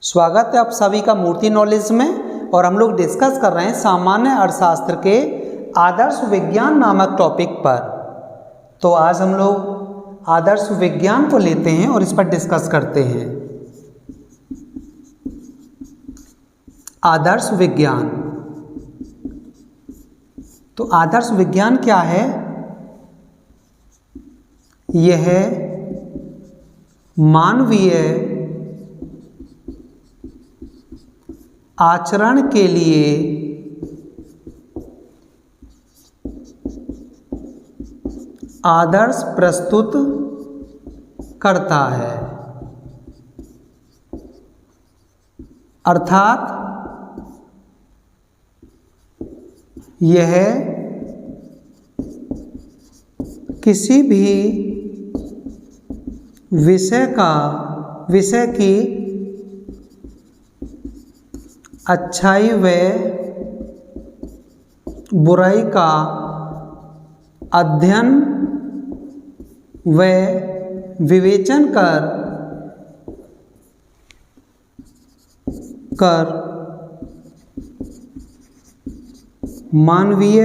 स्वागत है आप सभी का मूर्ति नॉलेज में। और हम लोग डिस्कस कर रहे हैं सामान्य अर्थशास्त्र के आदर्श विज्ञान नामक टॉपिक पर। तो आज हम लोग आदर्श विज्ञान को लेते हैं और इस पर डिस्कस करते हैं। आदर्श विज्ञान। तो आदर्श विज्ञान क्या है? यह मानवीय आचरण के लिए आदर्श प्रस्तुत करता है, अर्थात यह किसी भी विषय की अच्छाई व बुराई का अध्ययन व विवेचन कर मानवीय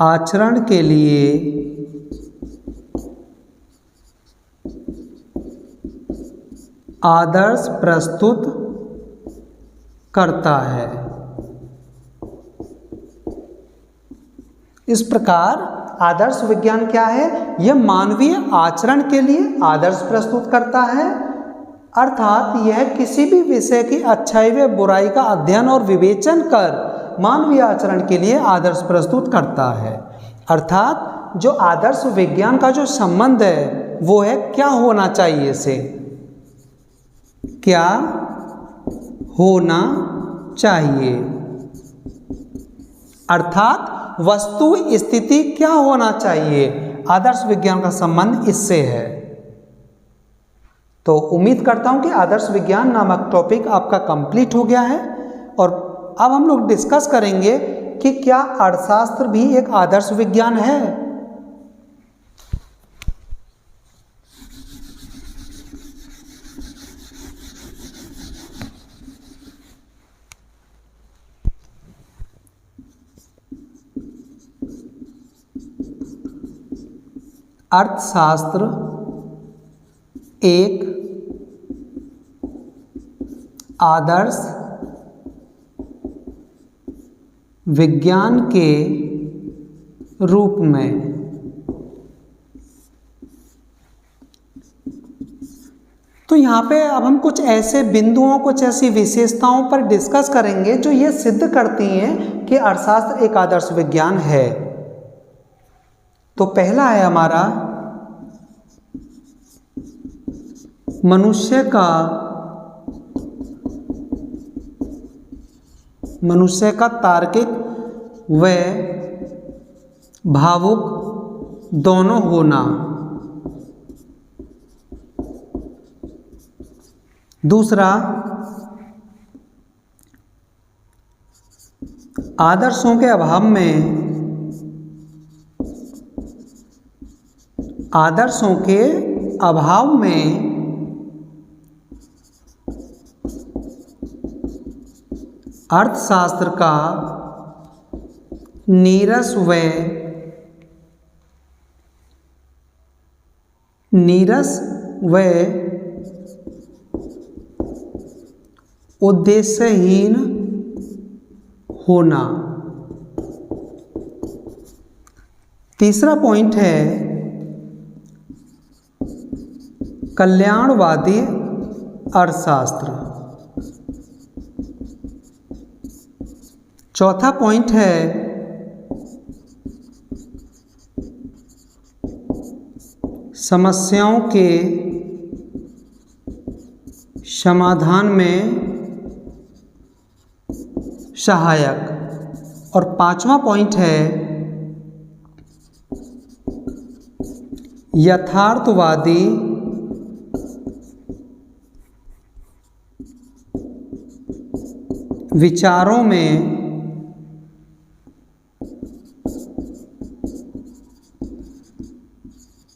आचरण के लिए आदर्श प्रस्तुत करता है। इस प्रकार आदर्श विज्ञान क्या है? यह मानवीय आचरण के लिए आदर्श प्रस्तुत करता है, अर्थात यह किसी भी विषय की अच्छाई व बुराई का अध्ययन और विवेचन कर मानवीय आचरण के लिए आदर्श प्रस्तुत करता है। अर्थात जो आदर्श विज्ञान का जो संबंध है वो है क्या होना चाहिए से, क्या होना चाहिए, अर्थात वस्तु स्थिति क्या होना चाहिए। आदर्श विज्ञान का संबंध इससे है। तो उम्मीद करता हूं कि आदर्श विज्ञान नामक टॉपिक आपका कंप्लीट हो गया है। और अब हम लोग डिस्कस करेंगे कि क्या अर्थशास्त्र भी एक आदर्श विज्ञान है। अर्थशास्त्र एक आदर्श विज्ञान के रूप में तो यहाँ पे अब हम कुछ ऐसे बिंदुओं, कुछ ऐसी विशेषताओं पर डिस्कस करेंगे जो ये सिद्ध करती हैं कि अर्थशास्त्र एक आदर्श विज्ञान है। तो पहला है हमारा मनुष्य का तार्किक व भावुक दोनों होना। दूसरा, आदर्शों के अभाव में अर्थशास्त्र का नीरस व उद्देश्यहीन होना। तीसरा पॉइंट है कल्याणवादी अर्थशास्त्र। चौथा पॉइंट है समस्याओं के समाधान में सहायक। और पांचवा पॉइंट है यथार्थवादी विचारों में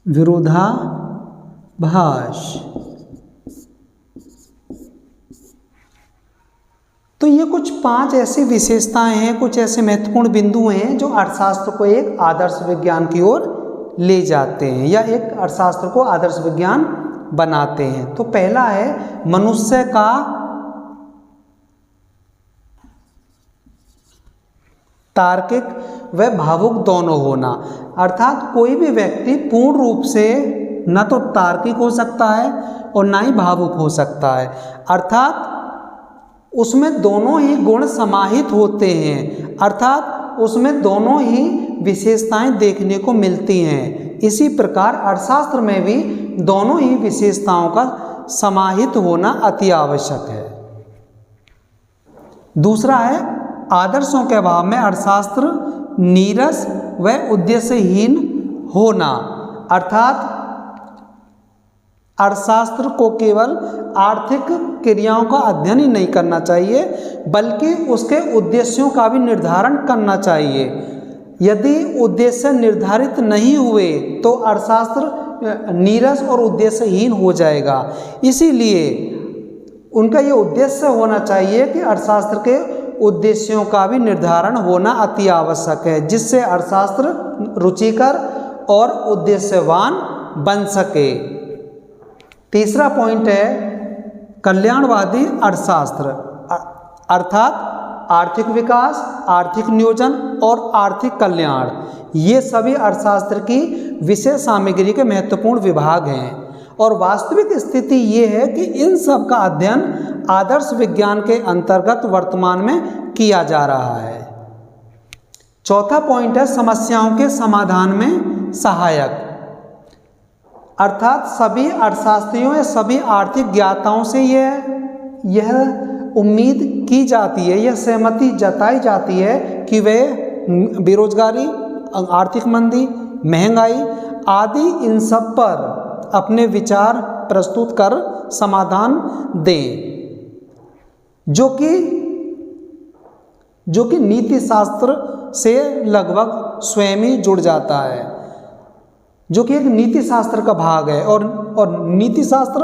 विरोधाभास। तो ये कुछ 5 ऐसी विशेषताएं हैं, कुछ ऐसे महत्वपूर्ण बिंदु हैं जो अर्थशास्त्र को एक आदर्श विज्ञान की ओर ले जाते हैं या एक अर्थशास्त्र को आदर्श विज्ञान बनाते हैं। तो पहला है मनुष्य का तार्किक व भावुक दोनों होना, अर्थात कोई भी व्यक्ति पूर्ण रूप से न तो तार्किक हो सकता है और ना ही भावुक हो सकता है, अर्थात उसमें दोनों ही गुण समाहित होते हैं, अर्थात उसमें दोनों ही विशेषताएं देखने को मिलती हैं। इसी प्रकार अर्थशास्त्र में भी दोनों ही विशेषताओं का समाहित होना अति आवश्यक है। दूसरा है आदर्शों के अभाव में अर्थशास्त्र नीरस व उद्देश्यहीन होना, अर्थात अर्थशास्त्र को केवल आर्थिक क्रियाओं का अध्ययन ही नहीं करना चाहिए बल्कि उसके उद्देश्यों का भी निर्धारण करना चाहिए। यदि उद्देश्य निर्धारित नहीं हुए तो अर्थशास्त्र नीरस और उद्देश्यहीन हो जाएगा। इसीलिए उनका ये उद्देश्य होना चाहिए कि अर्थशास्त्र के उद्देश्यों का भी निर्धारण होना अति आवश्यक है, जिससे अर्थशास्त्र रुचिकर और उद्देश्यवान बन सके। तीसरा पॉइंट है कल्याणवादी अर्थशास्त्र, अर्थात आर्थिक विकास, आर्थिक नियोजन और आर्थिक कल्याण, ये सभी अर्थशास्त्र की विषय सामग्री के महत्वपूर्ण विभाग हैं और वास्तविक स्थिति ये है कि इन सब का अध्ययन आदर्श विज्ञान के अंतर्गत वर्तमान में किया जा रहा है। चौथा पॉइंट है समस्याओं के समाधान में सहायक, अर्थात सभी अर्थशास्त्रियों या सभी आर्थिक ज्ञाताओं से यह उम्मीद की जाती है, यह सहमति जताई जाती है कि वे बेरोजगारी, आर्थिक मंदी, महंगाई आदि इन सब पर अपने विचार प्रस्तुत कर समाधान दें, जो कि नीति शास्त्र से लगभग स्वयं ही जुड़ जाता है, जो कि एक नीति शास्त्र का भाग है और नीति शास्त्र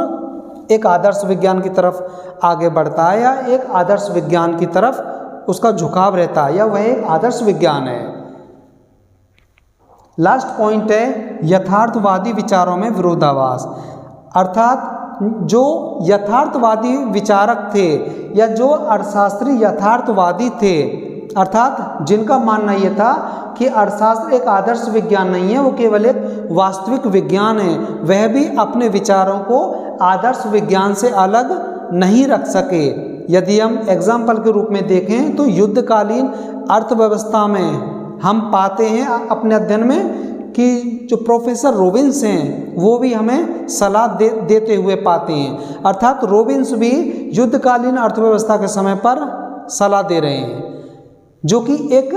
एक आदर्श विज्ञान की तरफ आगे बढ़ता है या एक आदर्श विज्ञान की तरफ उसका झुकाव रहता है या वह एक आदर्श विज्ञान है। लास्ट पॉइंट है यथार्थवादी विचारों में विरोधाभास, अर्थात जो यथार्थवादी विचारक थे या जो अर्थशास्त्री यथार्थवादी थे, अर्थात जिनका मानना यह था कि अर्थशास्त्र एक आदर्श विज्ञान नहीं है, वो केवल एक वास्तविक विज्ञान है, वह भी अपने विचारों को आदर्श विज्ञान से अलग नहीं रख सके। यदि हम एग्जाम्पल के रूप में देखें तो युद्धकालीन अर्थव्यवस्था में हम पाते हैं अपने अध्ययन में कि जो प्रोफेसर रॉबिन्स हैं वो भी हमें सलाह देते हुए पाते हैं, अर्थात रॉबिन्स भी युद्धकालीन अर्थव्यवस्था के समय पर सलाह दे रहे हैं, जो कि एक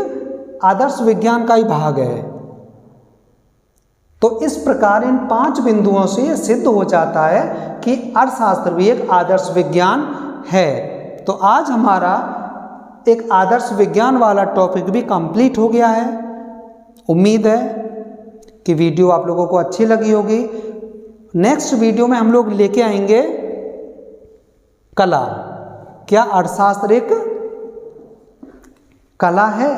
आदर्श विज्ञान का ही भाग है। तो इस प्रकार इन 5 बिंदुओं से यह सिद्ध हो जाता है कि अर्थशास्त्र भी एक आदर्श विज्ञान है। तो आज हमारा एक आदर्श विज्ञान वाला टॉपिक भी कंप्लीट हो गया है। उम्मीद है कि वीडियो आप लोगों को अच्छी लगी होगी। नेक्स्ट वीडियो में हम लोग लेके आएंगे कला। क्या अर्थशास्त्र एक कला है?